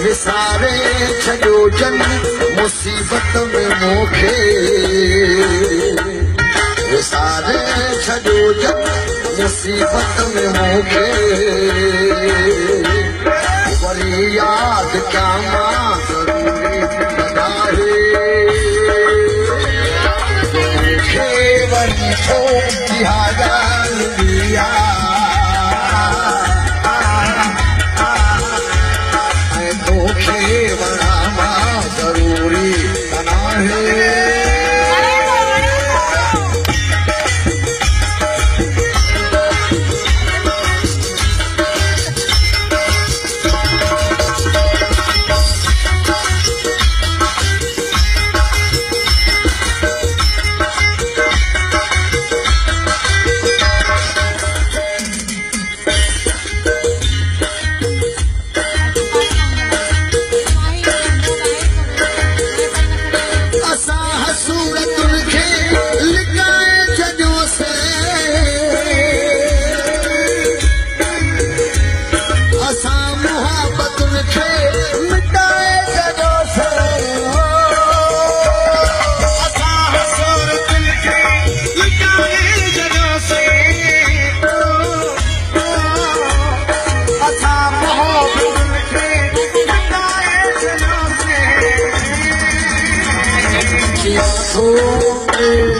विसारे छॾियो जन मुसीबत में मोखे विसारे छॾियो जन मुसीबत में मोखे वरी यादि कयां मां ज़रूरी आहे मूंखे वरी छो इहा ॻाल्हि ज़रूरी Oh,